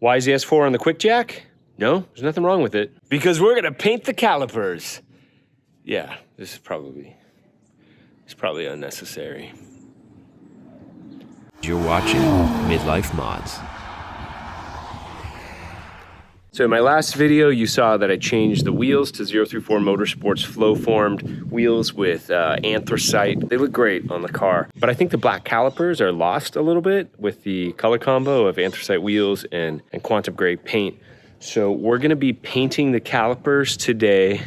Why is the S4 on the quick jack? No, there's nothing wrong with it. Because we're gonna paint the calipers. Yeah, this is probably unnecessary. You're watching Midlife Mods. So in my last video, you saw that I changed the wheels to 034 Motorsports flow-formed wheels with anthracite. They look great on the car, but I think the black calipers are lost a little bit with the color combo of anthracite wheels and quantum gray paint. So we're gonna be painting the calipers today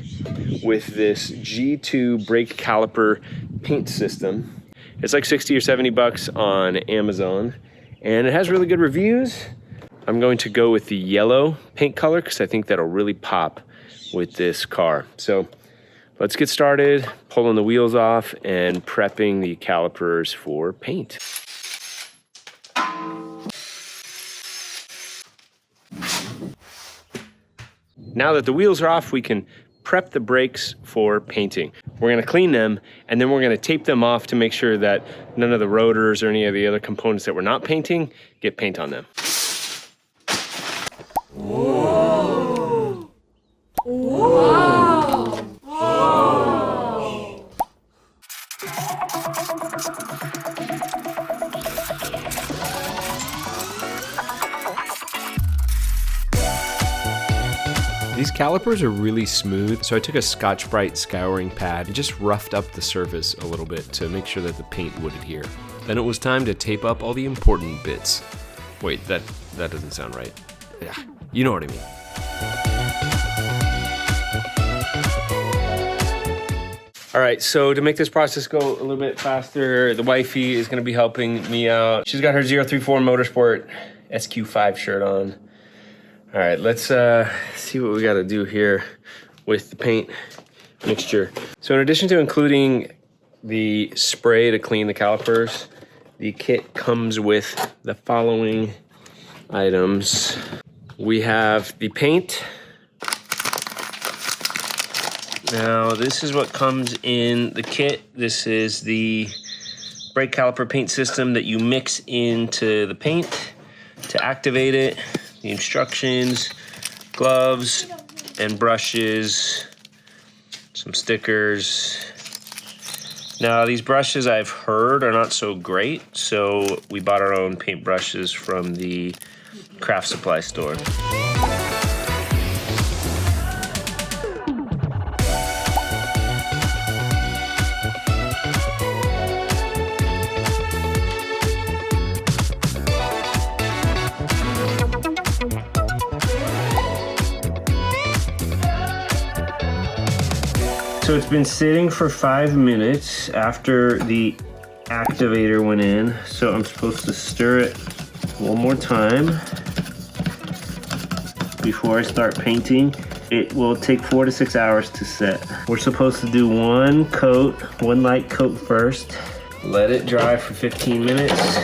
with this G2 brake caliper paint system. It's like 60 or 70 bucks on Amazon, and it has really good reviews. I'm going to go with the yellow paint color because I think that'll really pop with this car. So let's get started, pulling the wheels off and prepping the calipers for paint. Now that the wheels are off, we can prep the brakes for painting. We're gonna clean them and then we're gonna tape them off to make sure that none of the rotors or any of the other components that we're not painting get paint on them. Whoa. Whoa. Whoa. These calipers are really smooth, so I took a Scotch-Brite scouring pad and just roughed up the surface a little bit to make sure that the paint would adhere. Then it was time to tape up all the important bits. Wait, that doesn't sound right. Yeah, you know what I mean. All right, so to make this process go a little bit faster, the wifey is gonna be helping me out. She's got her 034 Motorsport SQ5 shirt on. All right, let's see what we gotta do here with the paint mixture. So in addition to including the spray to clean the calipers, the kit comes with the following items. We have the paint. Now, this is what comes in the kit. This is the brake caliper paint system that you mix into the paint to activate it. The instructions, gloves and brushes, some stickers. Now, these brushes I've heard are not so great, so we bought our own paint brushes from the craft supply store. So it's been sitting for 5 minutes after the activator went in. So I'm supposed to stir it one more time before I start painting. It will take 4 to 6 hours to set. We're supposed to do one light coat first. Let it dry for 15 minutes.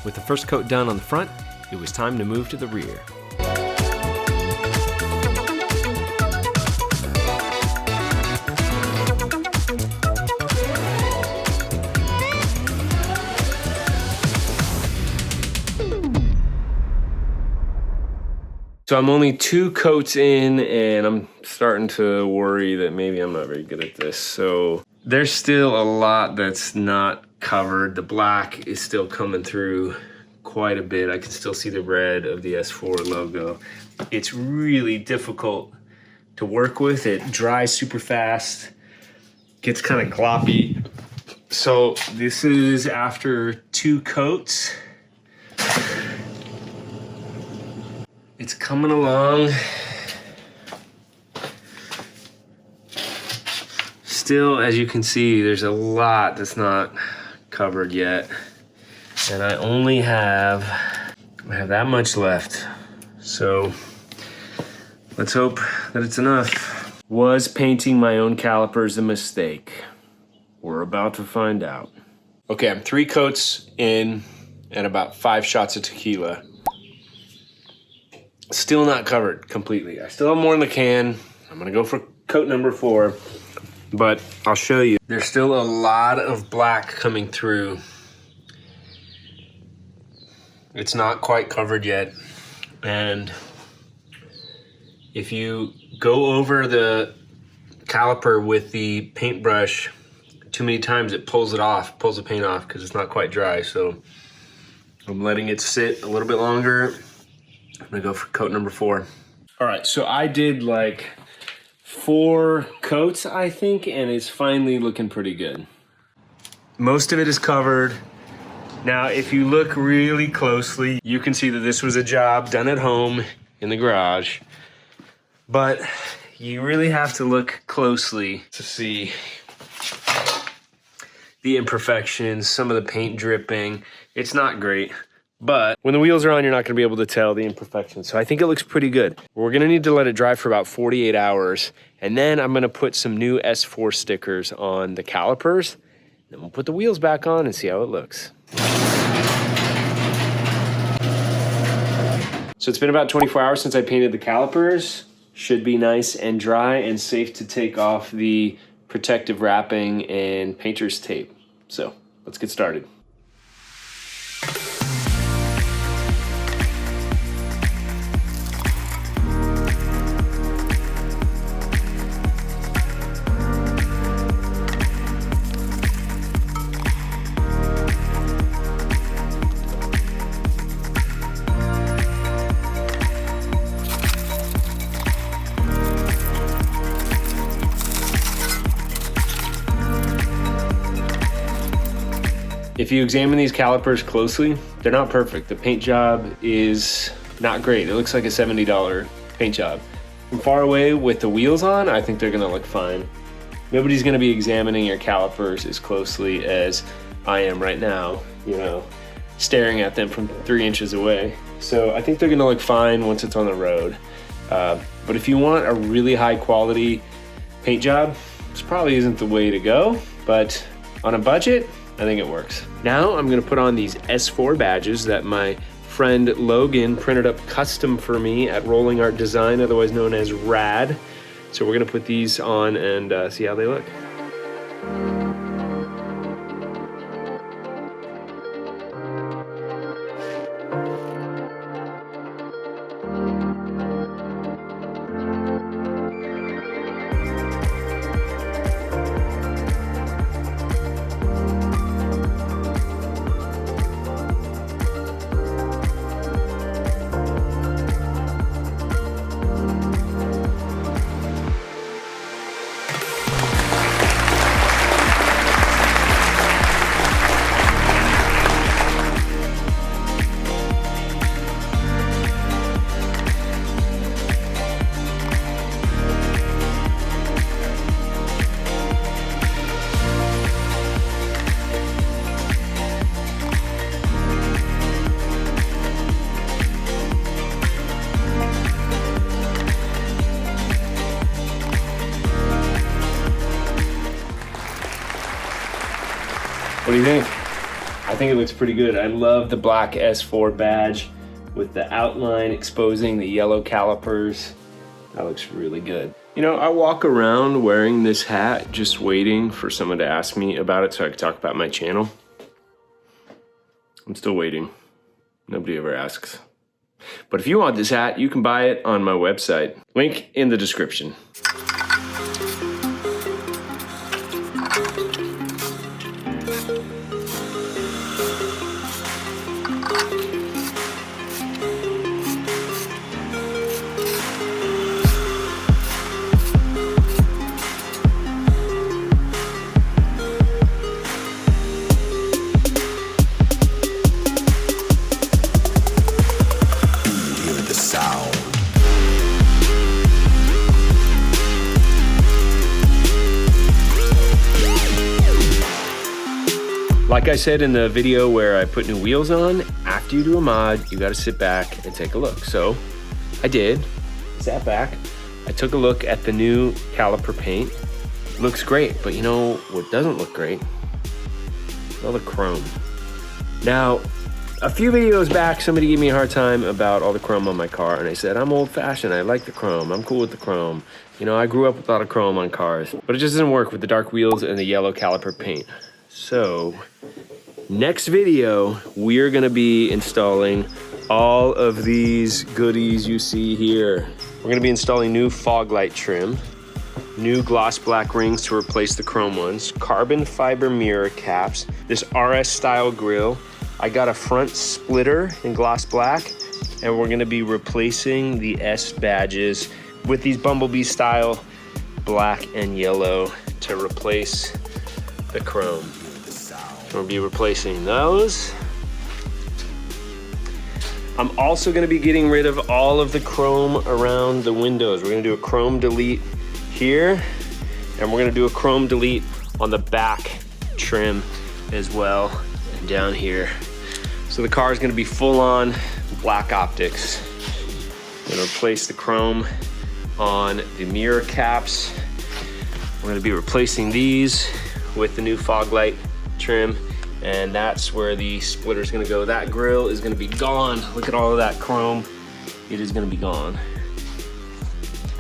With the first coat done on the front, it was time to move to the rear. So I'm only 2 coats in and I'm starting to worry that maybe I'm not very good at this. So there's still a lot that's not covered. The black is still coming through quite a bit. I can still see the red of the S4 logo. It's really difficult to work with. It dries super fast, gets kind of gloppy, So this is after 2 coats. It's coming along. Still, as you can see, there's a lot that's not covered yet. And I only have that much left. So let's hope that it's enough. Was painting my own calipers a mistake? We're about to find out. Okay, I'm 3 coats in and about 5 shots of tequila. Still not covered completely. I still have more in the can. I'm gonna go for coat number 4, but I'll show you. There's still a lot of black coming through. It's not quite covered yet. And if you go over the caliper with the paintbrush too many times, it pulls the paint off because it's not quite dry. So I'm letting it sit a little bit longer. I'm gonna go for coat number 4. All right, so I did like 4 coats, I think, and it's finally looking pretty good. Most of it is covered. Now, if you look really closely, you can see that this was a job done at home in the garage, but you really have to look closely to see the imperfections, some of the paint dripping. It's not great. But when the wheels are on, you're not gonna be able to tell the imperfections. So I think it looks pretty good. We're gonna need to let it dry for about 48 hours. And then I'm gonna put some new S4 stickers on the calipers. Then we'll put the wheels back on and see how it looks. So it's been about 24 hours since I painted the calipers. Should be nice and dry and safe to take off the protective wrapping and painter's tape. So let's get started. If you examine these calipers closely, they're not perfect. The paint job is not great. It looks like a $70 paint job. From far away with the wheels on, I think they're gonna look fine. Nobody's gonna be examining your calipers as closely as I am right now, you know, staring at them from 3 inches away. So I think they're gonna look fine once it's on the road. But if you want a really high quality paint job, this probably isn't the way to go, but on a budget, I think it works. Now I'm gonna put on these S4 badges that my friend Logan printed up custom for me at Rolling Art Design, otherwise known as RAD. So we're gonna put these on and see how they look. What do you think? I think it looks pretty good. I love the black S4 badge with the outline exposing the yellow calipers. That looks really good. You know, I walk around wearing this hat just waiting for someone to ask me about it so I can talk about my channel. I'm still waiting. Nobody ever asks. But if you want this hat, you can buy it on my website. Link in the description. Like I said in the video where I put new wheels on, after you do a mod, you gotta sit back and take a look. So I did, sat back, I took a look at the new caliper paint. Looks great, but you know what doesn't look great? All the chrome. Now, a few videos back, somebody gave me a hard time about all the chrome on my car, and I said, I'm old fashioned, I like the chrome, I'm cool with the chrome. You know, I grew up with a lot of chrome on cars, but it just doesn't work with the dark wheels and the yellow caliper paint. So, next video, we're gonna be installing all of these goodies you see here. We're gonna be installing new fog light trim, new gloss black rings to replace the chrome ones, carbon fiber mirror caps, this RS style grille. I got a front splitter in gloss black, and we're gonna be replacing the S badges with these Bumblebee style black and yellow to replace the chrome. We'll be replacing those. I'm also gonna be getting rid of all of the chrome around the windows. We're gonna do a chrome delete here, and we're gonna do a chrome delete on the back trim as well, and down here. So the car is gonna be full on black optics. I'm gonna replace the chrome on the mirror caps. We're gonna be replacing these with the new fog light trim, and that's where the splitter is gonna go. That grille is gonna be gone. Look at all of that chrome. It is gonna be gone.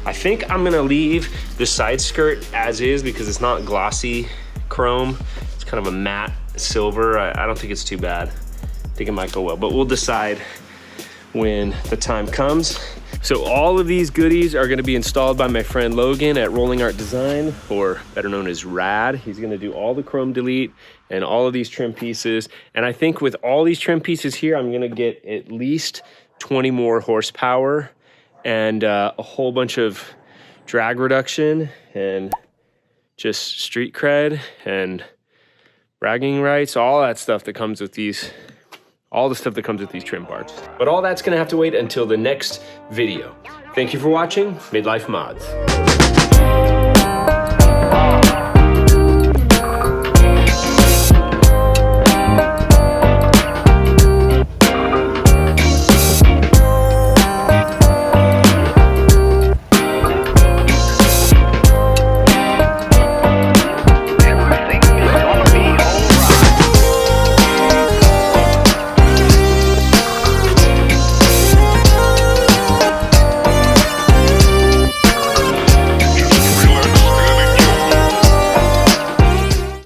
I think I'm gonna leave the side skirt as is because it's not glossy chrome. It's kind of a matte silver. I don't think it's too bad. I think it might go well, but we'll decide when the time comes. So all of these goodies are gonna be installed by my friend Logan at Rolling Art Design, or better known as Rad. He's gonna do all the chrome delete and all of these trim pieces. And I think with all these trim pieces here, I'm gonna get at least 20 more horsepower and a whole bunch of drag reduction and just street cred and bragging rights, all that stuff that comes with these, all the stuff that comes with these trim parts. But all that's gonna have to wait until the next video. Thank you for watching Midlife Mods.